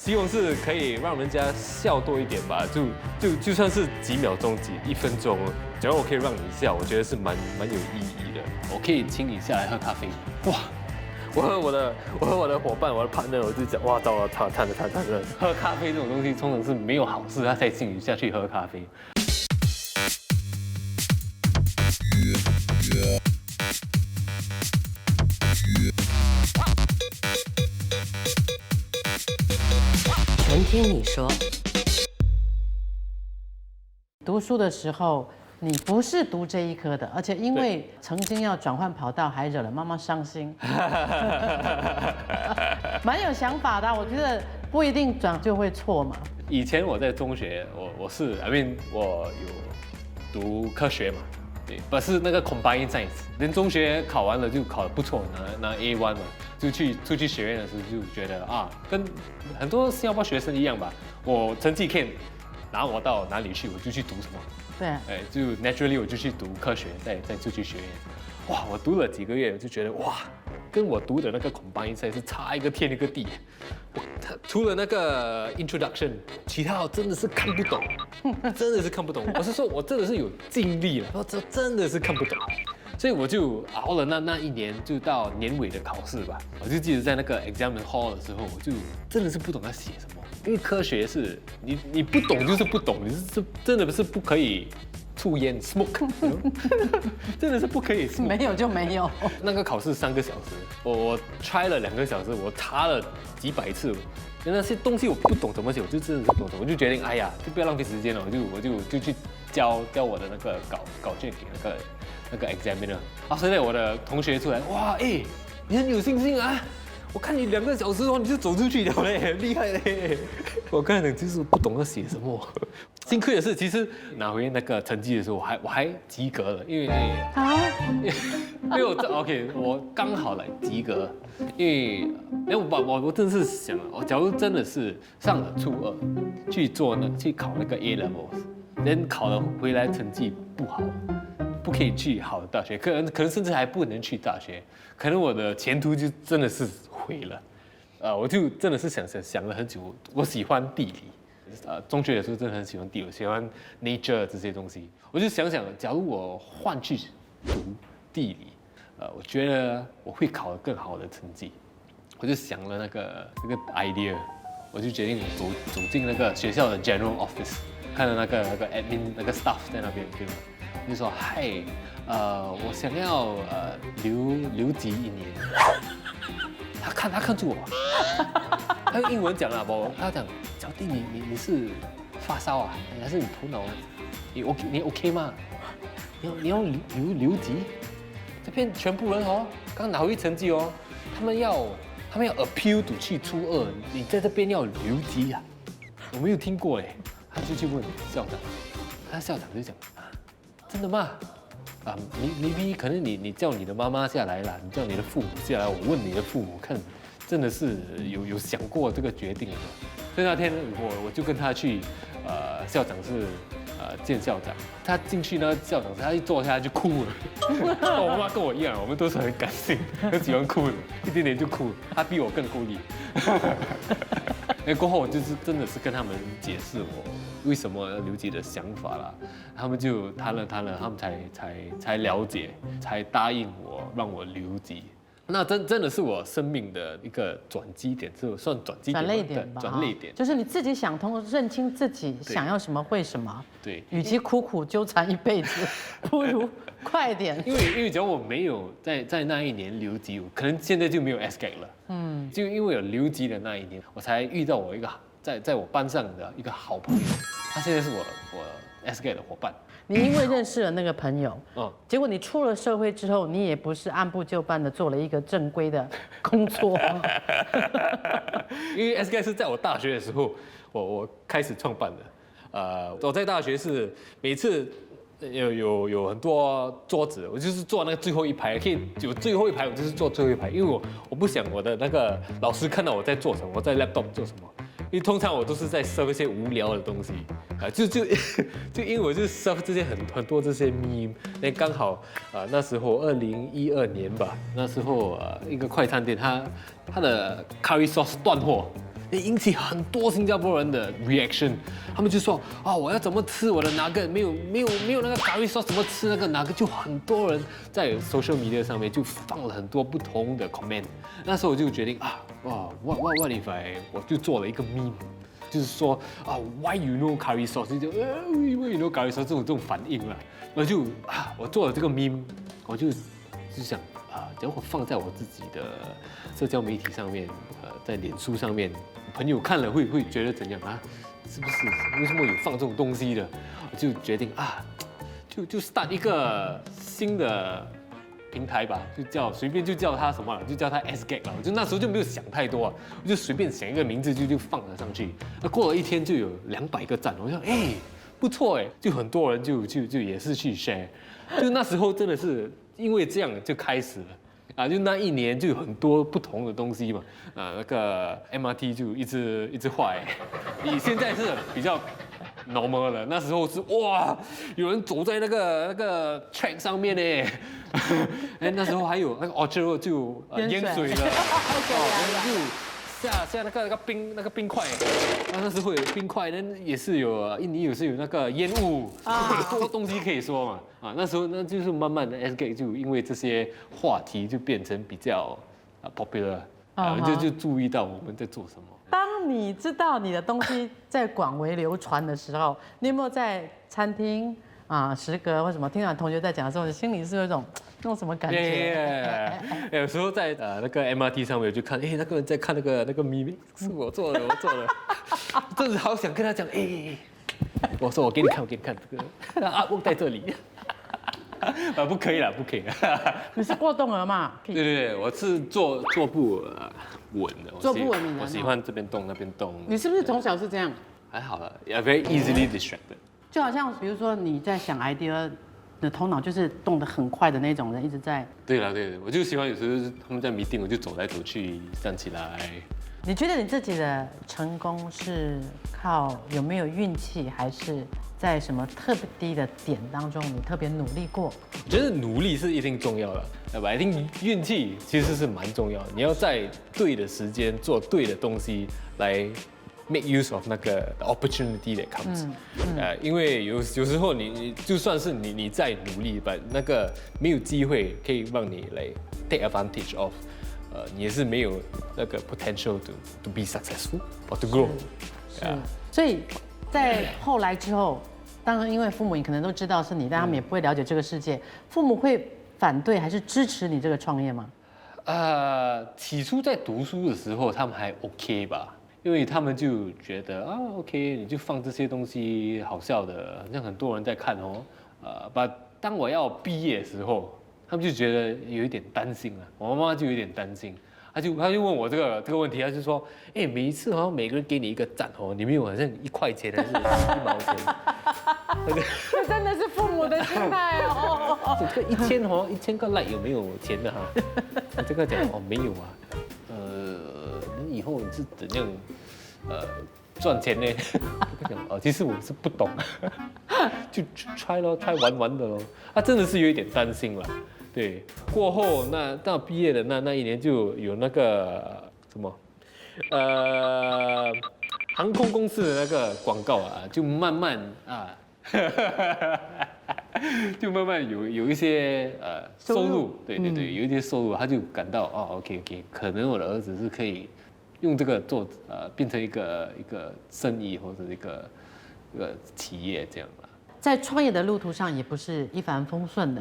希望是可以让人家笑多一点吧，就算是几秒钟、1分钟，只要我可以让你笑，我觉得是蛮有意义的。我可以请你下来喝咖啡。哇！我和我的伙伴，我的 partner， 我就讲哇，糟了，惨了。喝咖啡这种东西通常是没有好事，他才请你下去喝咖啡。全听你说。读书的时候，你不是读这一科的，而且因为曾经要转换跑道，还惹了妈妈伤心，蛮有想法的。我觉得不一定转就会错嘛。以前我在中学，我有读科学嘛，对，不是那个 combined science。连中学考完了就考得不错，拿 A1 嘛，就出去学院的时候就觉得啊，跟很多新加坡学生一样吧，我成绩可以拿我到哪里去，我就去读什么。对，就 naturally 我就去读科学，再出去学院。哇，我读了几个月，我就觉得哇，跟我读的那个 combined science 是差一个天一个地。他除了那个 introduction， 其他我真的是看不懂，真的是看不懂。我是说，我真的是有尽力了，我真的是看不懂。所以我就熬了那一年，就到年尾的考试吧。我就记得在那个 exam hall 的时候，我就真的是不懂要写什么，因为科学是你不懂就是不懂，你是真的是不可以抽烟 smoke， 真的是不可以 smoke。没有就没有。那个考试3个小时，我 try 了2个小时，我查了几百次。那些东西我不懂怎么写，我就真的是不懂，我就决定，哎呀，就不要浪费时间了，我就去交我的那个稿卷给那个 examiner。啊，现在我的同学出来，哇，你很有信心啊！我看你2个小时哦，你就走出去了嘞，厉害嘞！我刚才就是不懂要写什么。幸亏的是，其实拿回那个成绩的时候，我还及格了，因为我刚好来及格，因为我真的是想，我假如真的是上了初2去考那个 A levels， then 考了回来成绩不好，不可以去好的大学，可能甚至还不能去大学，可能我的前途就真的是毁了。我就真的是想了很久，我喜欢地理。中学的时候真的很喜欢地理，喜欢 nature 这些东西。我就想，假如我换去读地理，我觉得我会考得更好的成绩。我就想了那个 idea， 我就决定走进那个学校的 general office， 看到那个 admin 那个 staff 在那边，对吗？我就说嗨，我想要留级1年。他看住我，他用英文讲了，他讲小弟你是发烧啊，还是你头脑你 OK 吗？你要留级？这边全部人刚拿回成绩他们要 appeal to 去初2，你在这边要留级啊？我没有听过哎，他就去问校长，他校长就讲真的吗？maybe 可能你叫你的妈妈下来啦，你叫你的父母下来，我问你的父母看，真的是有想过这个决定的吗？所以那天我就跟他去，校长室见校长，他进去呢，校长他一坐下来就哭了，我妈跟我一样，我们都是很感性，很喜欢哭的，一点点就哭了，他比我更孤立。那过后我就是真的是跟他们解释我为什么要留级的想法啦，他们就谈了，他们才了解，才答应我让我留级。那真的是我生命的一个转机点，就算转机点吧，转捩点吧，转捩点，就是你自己想通，认清自己想要什么，会什么。对，与其苦苦纠缠一辈子，不如快点。因为只要我没有在那一年留级，可能现在就没有 SGAG 了。就因为有留级的那一年，我才遇到我一个在我班上的一个好朋友，他现在是我 SGAG 的伙伴。你因为认识了那个朋友，结果你出了社会之后，你也不是按部就班的做了一个正规的工作。因为 SGAG 是在我大学的时候，我开始创办的。我在大学是每次有很多桌子，我就是坐那个最后一排，可以有最后一排，我就是坐最后一排，因为我不想我的那个老师看到我在做什么，我在 laptop 做什么。因为通常我都是在 serve 一些无聊的东西，就因为我就 serve 这些很多这些 meme， 那刚好那时候2012年吧，那时候一个快餐店它的 curry sauce 断货，也引起很多新加坡人的 reaction。他们就说啊，我要怎么吃我的 nugget，没有那个 curry sauce， 怎么吃那个 nugget？就很多人在 social media 上面就放了很多不同的 comment。那时候我就决定啊，哇 what if我就做了一个 meme。就是说啊 ，Why you know curry sauce？ 就Why you know curry sauce 这种反应了，我就我做了这个 meme， 我就想如果放在我自己的社交媒体上面，在脸书上面，朋友看了会觉得怎样啊？是不是为什么有放这种东西的？我就决定就 start 一个新的平台吧，随便叫它什么了，就叫它 SGag 了。我就那时候就没有想太多我就随便想一个名字就放了上去。那过了一天就有200个赞，我想不错就很多人就也是去 share。就那时候真的是因为这样就开始了就那一年就有很多不同的东西嘛那个 MRT 就一直坏，你现在是比较 normal 了，那时候是哇，有人走在那个 track 上面呢，那时候还有那个 Orchard Road 就淹水了，就下那个冰块，那时候会有冰块，也是有印尼也是有那个烟雾，很多东西可以说嘛那时候那就是慢慢的 SGag 就因为这些话题就变成比较popular，就注意到我们在做什么。当你知道你的东西在广为流传的时候，你有没有在餐厅食阁或什么听到同学在讲的时候，你心里是有一种那种什么感觉？有时候在那个 MRT 上面我就看，那个人在看那个咪，是我做的，真的好想跟他讲，我说我给你看这个我在这里。不可以了。你是过动儿嘛？对，我是坐不稳的。坐不稳的人我喜欢这边动那边动。你是不是从小是这样？还好了 ，very easily distracted。就好像比如说你在想 idea 的头脑就是动得很快的那种人，一直在。对了，我就喜欢有时候他们在 meeting， 我就走来走去，站起来。你觉得你自己的成功是靠有没有运气，还是在什么特别低的点当中你特别努力过？我觉得努力是一定重要的，对吧？一定运气其实是蛮重要的。你要在对的时间做对的东西来 make use of 那个 opportunity that comes。因为有时候你就算是你再努力，把那个没有机会可以让你来 take advantage of。你也是没有那个 potential to be successful or to grow。所以在后来之后，当然因为父母你可能都知道是你，但他们也不会了解这个世界。父母会反对还是支持你这个创业吗？起初在读书的时候，他们还 OK 吧，因为他们就觉得OK， 你就放这些东西好笑的，好像很多人在看当我要毕业的时候。他们就觉得有一点担心了，我妈妈就有点担心，她就问我这个问题，她就说，每一次好像每个人给你一个赞你没有好像1块钱还是1毛钱，这真的是父母的心态这个1000个 like 有没有钱的这个讲没有以后你是怎样赚钱呢？我讲其实我是不懂，就 try 玩的咯。他真的是有一点担心了。对，过后到毕业的那一年就有那个什么，航空公司的那个广告就慢慢就慢慢有一些收入，对，有一些收入，他就感到OK， 可能我的儿子是可以用这个做变成一个生意或者一个企业这样啦。在创业的路途上也不是一帆风顺的，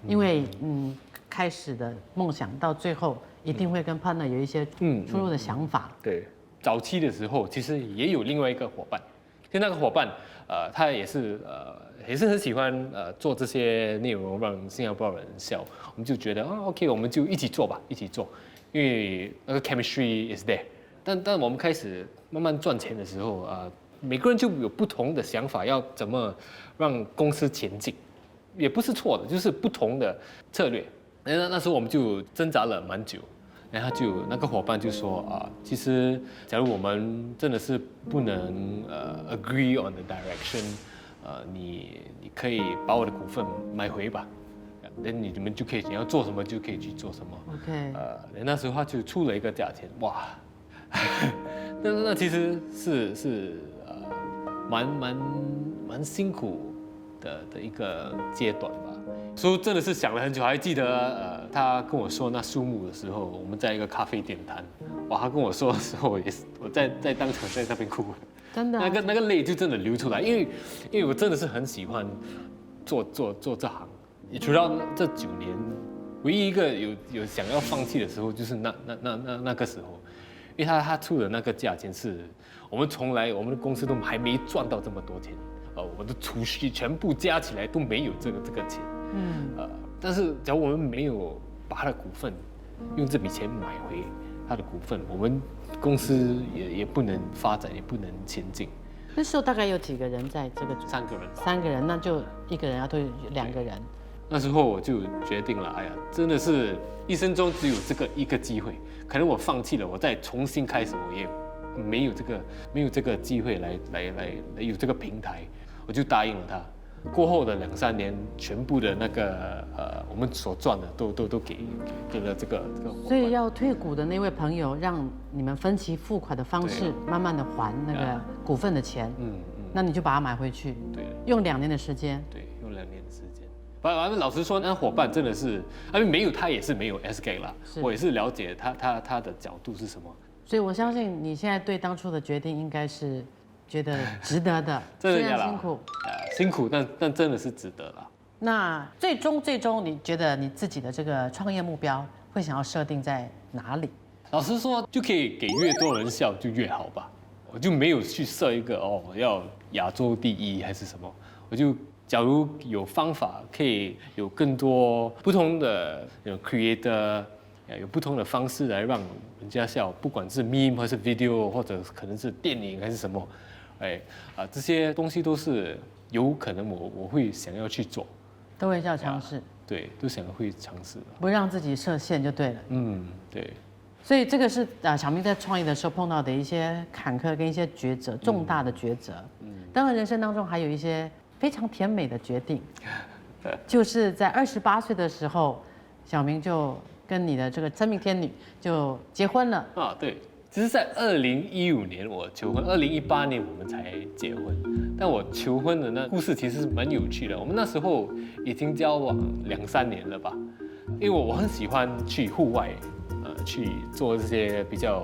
因为开始的梦想到最后一定会跟 partner 有一些出入的想法。对，早期的时候其实也有另外一个伙伴，就那个伙伴他也是很喜欢做这些内容让新加坡人笑，我们就觉得OK， 我们就一起做吧，一起做，因为那个 chemistry is there。但我们开始慢慢赚钱的时候每个人就有不同的想法，要怎么让公司前进，也不是错的，就是不同的策略。那时候我们就挣扎了蛮久，然后那个伙伴就说其实假如我们真的是不能agree on the direction，你可以把我的股份买回吧，那你们就可以想要做什么就可以去做什么。OK，那时候他就出了一个价钱，哇！那其实是蛮辛苦的一个阶段吧。所以真的是想了很久，还记得他跟我说那数目的时候，我们在一个咖啡店谈，哇，他跟我说的时候也是我在当场在那边哭了，真的啊、那个泪就真的流出来，因为我真的是很喜欢做这行，也除了这9年，唯一一个有想要放弃的时候，就是那个时候，因为他出的那个价钱是我们的公司都还没赚到这么多钱，我的储蓄全部加起来都没有这个钱，但是假如我们没有把他的股份用这笔钱买回他的股份，我们公司也不能发展，也不能前进。那时候大概有几个人在这个组？3个人吧。3个人，那就1个人要对2个人。那时候我就决定了，哎呀，真的是一生中只有这个一个机会，可能我放弃了，我再重新开始，我也没有这个机会来有这个平台，我就答应了他。过后的2、3年，全部的那个我们所赚的都给了这个伙伴。所以要退股的那位朋友，让你们分期付款的方式，慢慢的还那个股份的钱。那你就把它买回去。对。用2年的时间。对，用2年的时间。反正老实说，那伙伴真的是，没有他也是没有 SK 啦。我也是了解他的角度是什么。所以我相信你现在对当初的决定应该是觉得值得的，真的虽然辛苦。辛苦，但真的是值得啦。那最终，你觉得你自己的这个创业目标会想要设定在哪里？老实说，就可以给越多人笑就越好吧。我就没有去设一个我要亚洲第1还是什么。我就假如有方法可以有更多不同的creator，有不同的方式来让人家笑，不管是 meme 还是 video， 或者可能是电影还是什么，这些东西都是有可能我会想要去做，都会要尝试。对，都想要会尝试，不让自己设限就对了。对。所以这个是小明在创业的时候碰到的一些坎坷跟一些抉择，重大的抉择。当然人生当中还有一些非常甜美的决定，就是在28岁的时候，小明就跟你的这个真命天女就结婚了。对，只是在2015年我求婚，2018年我们才结婚。但我求婚的那故事其实是蛮有趣的。我们那时候已经交往2、3年了吧，因为我很喜欢去户外。去做这些比较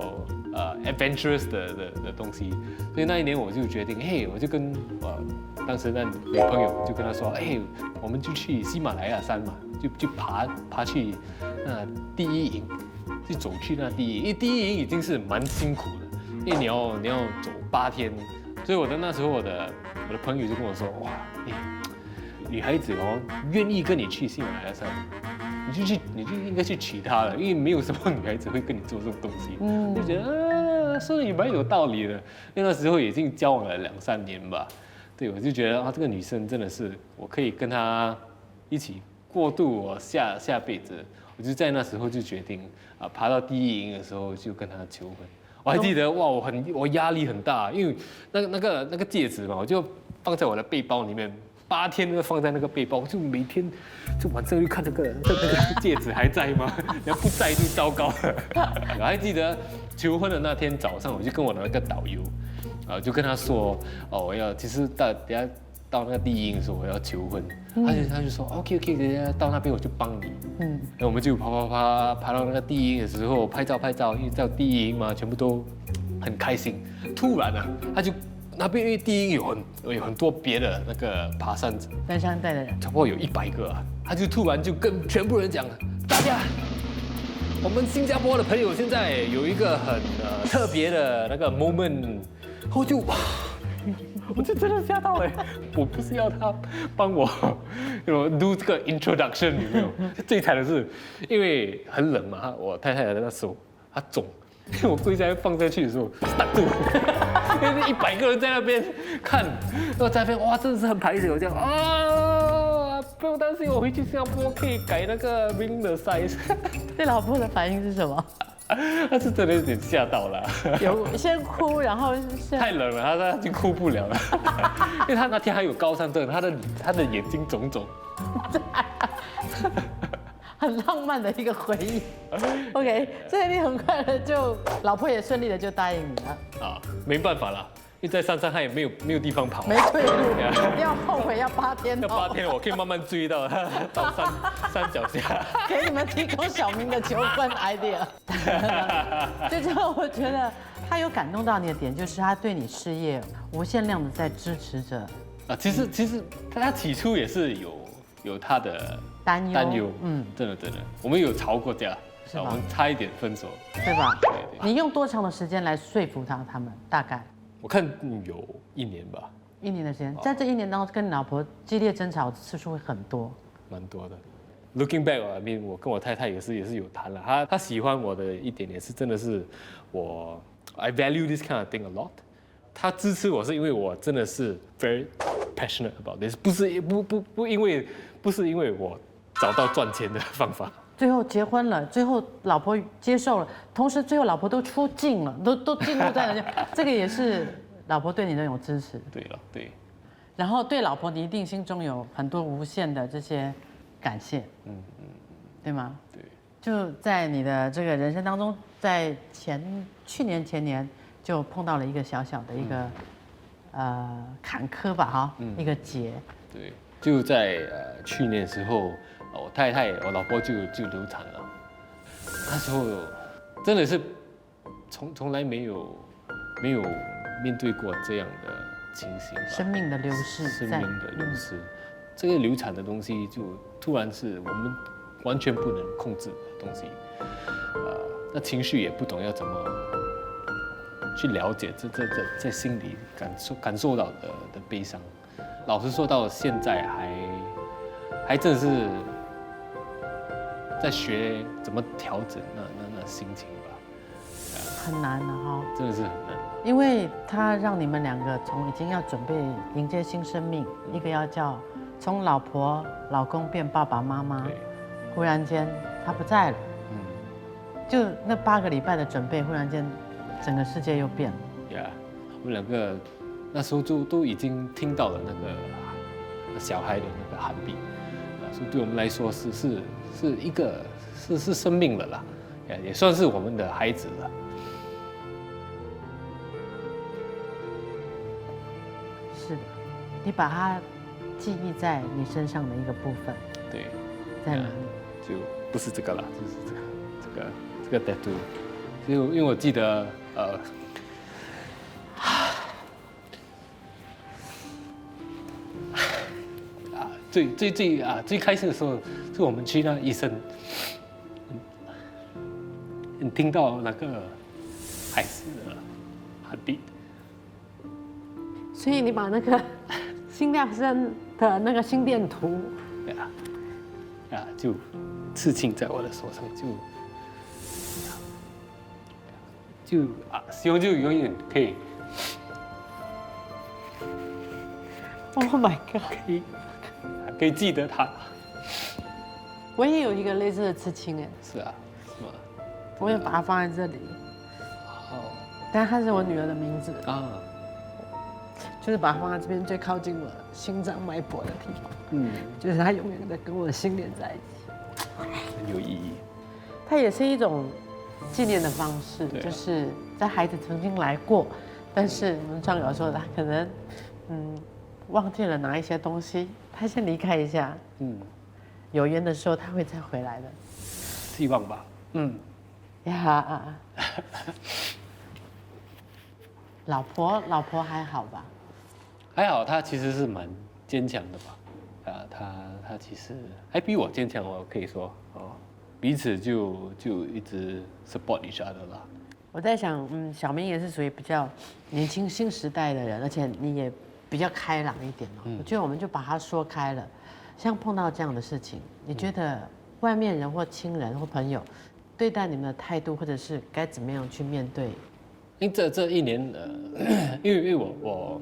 adventurous 的东西，所以那一年我就决定，我就跟当时的女朋友就跟她说，我们就去喜马拉雅山嘛，就爬去第1营，就走去那第1营，因为第1营已经是蛮辛苦的，因为你要走8天，所以那时候我的朋友就跟我说，哇，女孩子愿意跟你去喜马拉雅山。你就应该去娶她了，因为没有什么女孩子会跟你做这种东西。就觉得说的也蛮有道理的，因为那时候已经交往了2、3年吧。对，我就觉得这个女生真的是我可以跟她一起过渡我下辈子。我就在那时候就决定爬到第1营的时候就跟她求婚。我还记得哇，我压力很大，因为那个戒指嘛，我就放在我的背包里面。8天都放在那个背包，就每天就晚上就看这个戒指还在吗？要不在就糟糕了。我还记得求婚的那天早上，我就跟我的那个导游，就跟他说，其实等下到那个第1营的时候我要求婚，他就说 OK， 等下到那边我就帮你。然后我们就爬到那个第1营的时候拍照，因为到第1营嘛，全部都很开心。突然他就。那边因为第1营有很多别的那个爬山者，登山带的人，差不多有100个他就突然就跟全部人讲，大家，我们新加坡的朋友现在有一个很特别的那个 moment， 我就真的吓到了，我不是要他帮我do 这个 introduction 有没有？最惨的是，因为很冷嘛，我太太的那手她肿。因为我跪在放下去的时候挡住，因为100个人在那边看，然后在那边哇，真的是很排斥，我这样不用担心，我回去新加坡可以改那个 ring 的 size。对老婆的反应是什么？他是真的有点吓到了，有先哭，然后太冷了，他就哭不了了，因为他那天还有高山症，他的眼睛肿肿。很浪漫的一个回忆。OK， 所以你很快的就老婆也顺利的就答应你了，啊，没办法啦，因为在山上他也没有地方跑，没退路，要后悔要8天要哦。 8天，我可以慢慢追到到山脚下。给你们提供小明的求婚 idea。最重要，我觉得他有感动到你的点，就是他对你事业无限量的在支持着。啊，其实他起初也是有他的担忧，真的，我们有吵过架，是吧我们差一点分手。对吧？对你用多长的时间来说服他们？大概我看有1年吧， 1年的时间，在这1年当中，跟你老婆激烈争吵的次数会很多。蛮多的。Looking back， I mean， 我跟我太太也是有谈了，她喜欢我的一点也是真的是I value this kind of thing a lot。她支持我是因为我真的是 very passionate about this， 不是因为我找到赚钱的方法。最后结婚了，最后老婆接受了，同时最后老婆都出境了，都进入在人家，这个也是老婆对你的一种支持。对了，对，然后对老婆，你一定心中有很多无限的这些感谢，对吗？对，就在你的这个人生当中，在去年前年就碰到了一个小小的一个坎坷吧，哈，一个劫。对，就在去年的时候，我老婆就流产了。那时候真的是从来没有面对过这样的情形吧，生命的流逝，生命的流逝，这个流产的东西就突然是我们完全不能控制的东西，那情绪也不懂要怎么去了解这在心里感受到的悲伤。老实说，到现在还真的是在学怎么调整那心情吧，很难的哈，真的是很难。因为他让你们两个从已经要准备迎接新生命，一个要叫从老公变爸爸妈妈，对，忽然间他不在了，就那8个礼拜的准备，忽然间整个世界又变了。呀，我们两个那时候就都已经听到了那个小孩的那个喊闭，所以对我们来说是一个是生命了啦，也算是我们的孩子了。是的，你把它记忆在你身上的一个部分，对，在哪里？就不是这个了，就是这个 tattoo。因为我记得最开始的时候，是我们去那医生，你听到那个孩子的喊闭，所以你把那个心跳声的那个心电图，就刺青在我的手上，希望就永远可以 ，Oh my god！可以记得他。我也有一个类似的刺青哎，是啊，是吗？我也把它放在这里，哦但它是我女儿的名字，啊，就是把它放在这边最靠近我心脏脉搏的地方，就是它永远的跟我的心连在一起。很有意义。它也是一种纪念的方式，对啊就是在孩子曾经来过，但是我们创友说他可能忘记了拿一些东西，他先离开一下，有缘的时候他会再回来的，希望吧。呀。老婆还好吧？还好，他其实是蛮坚强的吧？他其实还比我坚强，我可以说哦，彼此就一直 support each other 啦。我在想，小明也是属于比较年轻新时代的人，而且你也比较开朗一点哦。我觉得我们就把它说开了。像碰到这样的事情，你觉得外面人或亲人或朋友对待你们的态度，或者是该怎么样去面对？因为这一年因为我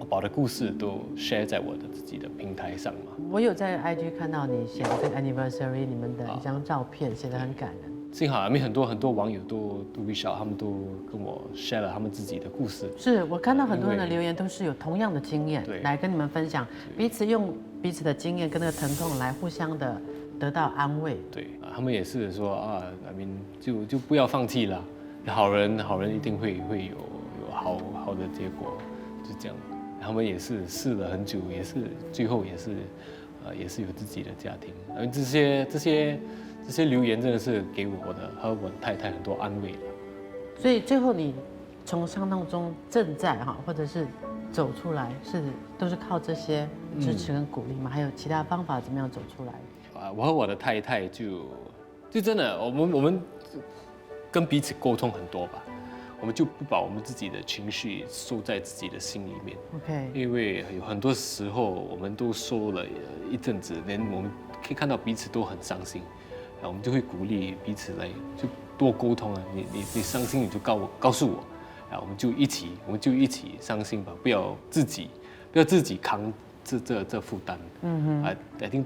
把的故事都 share 在我的自己的平台上嘛。我有在 IG 看到你写的这个 anniversary 你们的一张照片，写得很感人。幸好，很多网友都 reach out，他们都跟我 share 了他们自己的故事。是我看到很多人的留言都是有同样的经验对来跟你们分享，彼此用彼此的经验跟那个疼痛来互相的得到安慰。对，他们也是说啊，I mean 就不要放弃啦，好人一定会有好的结果，就这样。他们也是试了很久，也是最后也是有自己的家庭。这些留言真的是给我和我的太太很多安慰了。所以最后你从伤痛中正在或者是走出来，都是靠这些支持跟鼓励吗？还有其他方法怎么样走出来？我和我的太太就真的，我们跟彼此沟通很多吧。我们就不把我们自己的情绪收在自己的心里面。OK， 因为有很多时候我们都收了一阵子，连我们可以看到彼此都很伤心，我们就会鼓励彼此来就多沟通啊。你伤心你就告诉我，我们就一起伤心吧，不要自己扛这负担。I think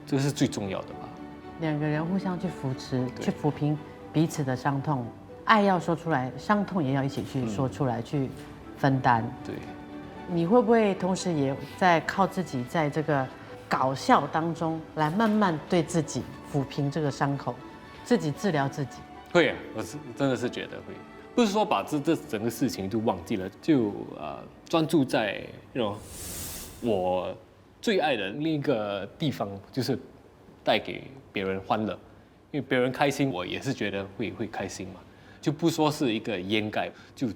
这是最重要的吧。两个人互相去扶持，去抚平彼此的伤痛。爱要说出来，伤痛也要一起去说出来，去分担。对，你会不会同时也在靠自己，在这个搞笑当中来慢慢对自己抚平这个伤口，自己治疗自己？会啊，我真的是觉得会，不是说把这整个事情都忘记了，就专注在我最爱的另一个地方，就是带给别人欢乐，因为别人开心，我也是觉得会开心嘛。就不说是一个掩盖，就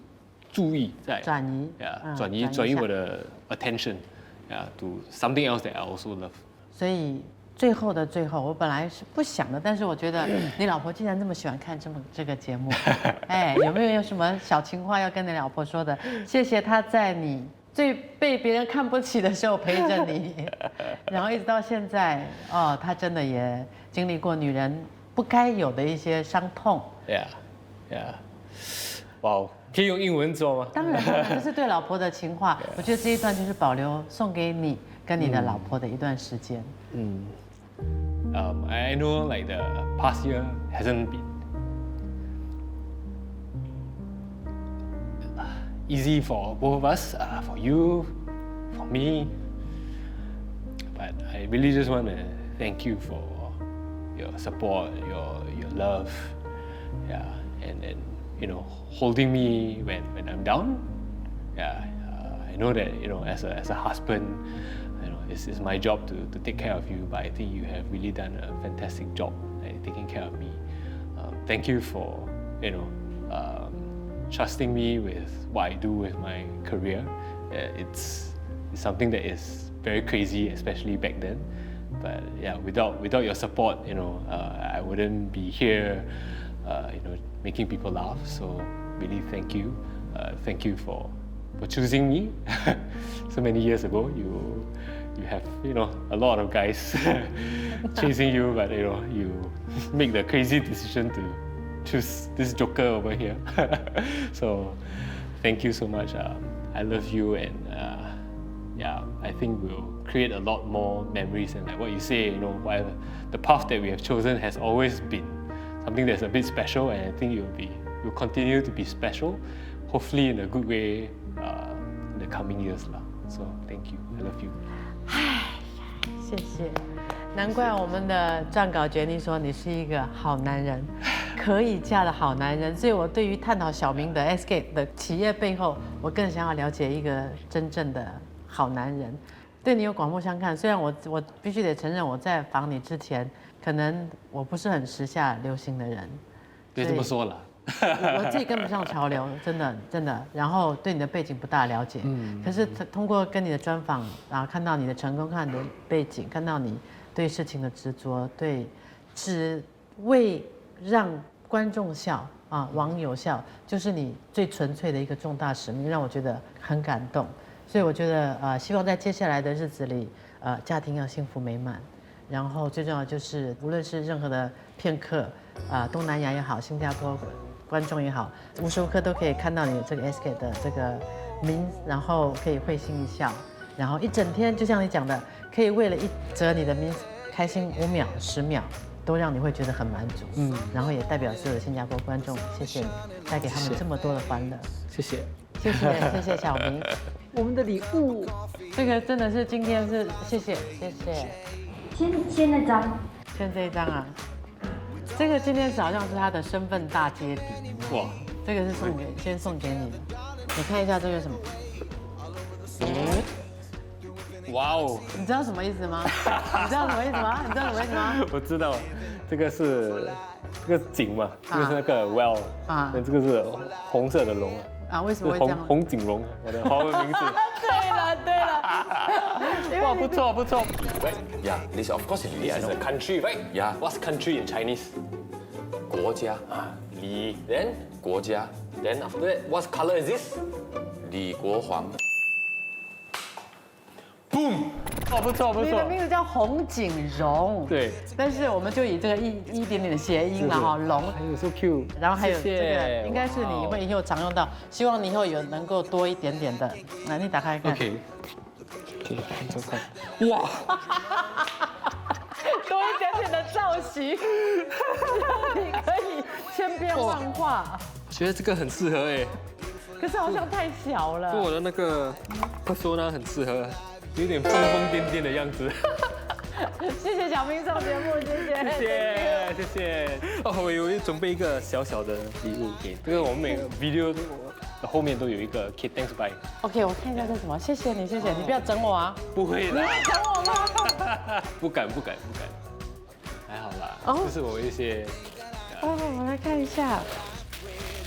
注意在转移，转移我的 attention， to something else that I also love。所以最后的最后，我本来是不想的，但是我觉得你老婆既然这么喜欢看这个节目，有没有什么小情话要跟你老婆说的？谢谢她在你最被别人看不起的时候陪着你，然后一直到现在，她真的也经历过女人不该有的一些伤痛。哇，可以用英文说吗？当然，这是对老婆的情话。我觉得这一段就是保留送给你跟你的老婆的一段时间。I know like the past year hasn't been easy for both of us, for you, for me. But I really just want to thank you for your support, your love, and holding me when I'm down. I know that as a husband, it's my job to take care of you, but I think you have really done a fantastic job at taking care of me. Thank you for trusting me with what I do with my career. It's something that is very crazy, especially back then. But without your support, I wouldn't be here, making people laugh. So really thank you. Thank you for choosing me. So many years ago, you have a lot of guys chasing you, but you make the crazy decision to choose this joker over here. So thank you so much. I love you, and I think we'll create a lot more memories. And like what you say, while the path that we have chosen has always been something that's a bit special, and I think will continue to be special, hopefully in a good way in the coming years lah. So thank you, I love you. 谢谢，难怪我们的撰稿决定说你是一个好男人，可以嫁的好男人。所以我对于探讨小明的 SK 的企业背后，我更想要了解一个真正的好男人。对你有刮目相看，虽然我必须得承认，我在访你之前，可能我不是很时下流行的人。别这么说了。我自己跟不上潮流，真的。然后对你的背景不大了解，可是通过跟你的专访，然后看到你的成功，看你的背景，看到你对事情的执着，对只为让观众笑网友笑，就是你最纯粹的一个重大使命，让我觉得很感动。所以我觉得希望在接下来的日子里，家庭要幸福美满，然后最重要的就是无论是任何的片刻，东南亚也好，新加坡观众也好，无时无刻都可以看到你这个 SK 的这个名，然后可以会心一笑，然后一整天就像你讲的，可以为了一则你的名开心5秒、10秒，都让你会觉得很满足。然后也代表所有的新加坡观众，谢谢你带给他们这么多的欢乐。谢谢，谢谢小明，我们的礼物，这个真的是今天是谢谢。先那张。看这一张啊，这个今天好像是他的身份大揭底。哇，这个是先送给你的，你看一下这个什么？哇哦，你知道什么意思吗？你知道什么意思吗？你知道什么意思吗？我知道，这个是井嘛，这个是那个 well 啊那这个是红色的龙啊，为什么是会这样？红景龙，我的华文名字。对了，哇，不错不错。 Right? Yeah, this of course India is a country, right? Yeah. What's country in Chinese? 国家 Li. ，then 国家， Then after that, what color is this? 李国煌。哦，不错不错你的。名字叫洪景荣，对，但是我们就以这个一点点的谐音了哈，龙。还有 so cute。然后还有谢谢这个，应该是你会以后常用到，希望你以后有能够多一点点的。来，你打开看。 OK。可以看这看。哇，多一点点的造型，你可以千变万化。觉得这个很适合哎，可是好像太小跟了。我的那个 persona 很适合，有点疯疯癫癫的样子。谢谢小明上节目，谢谢。谢谢谢谢。哦，我有准备一个小小的礼物给，这个我们每个 video 后面都有一个 Kid Thanks Bye。 OK， 我看一下这是什么，谢谢你，谢谢你，不要整我啊！不会的，你会整我吗？不敢不敢不敢，还好啦。哦这是我一些哦，我来看一下，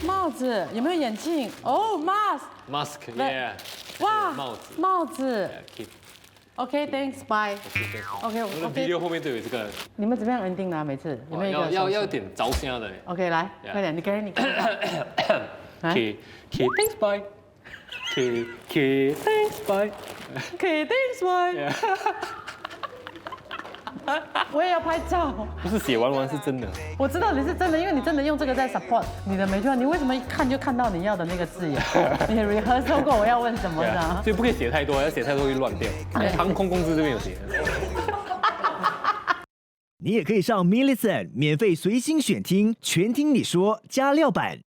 帽子有没有眼镜？哦，mask， mask yeah。哇，帽子帽子。 Kid。 OK，Thanks，Bye。OK，我的 OK， video 后面都有这个，你们怎么样 ending 呢？每次有没有一个要手势点着声的。 OK，来，快点，你给你看一下。来 Kid Thanks Bye。Kid Thanks Bye。 OK，Thanks，Bye。我也要拍照。不是写完是真的。我知道你是真的，因为你真的用这个在 support 你的每句话。你为什么一看就看到你要的那个字眼？你 rehearsal 过我要问什么的？所以不可以写太多，要写太多会乱掉。航空公司这边有写。你也可以上 Millicent 免费随心选听，全听你说加料版。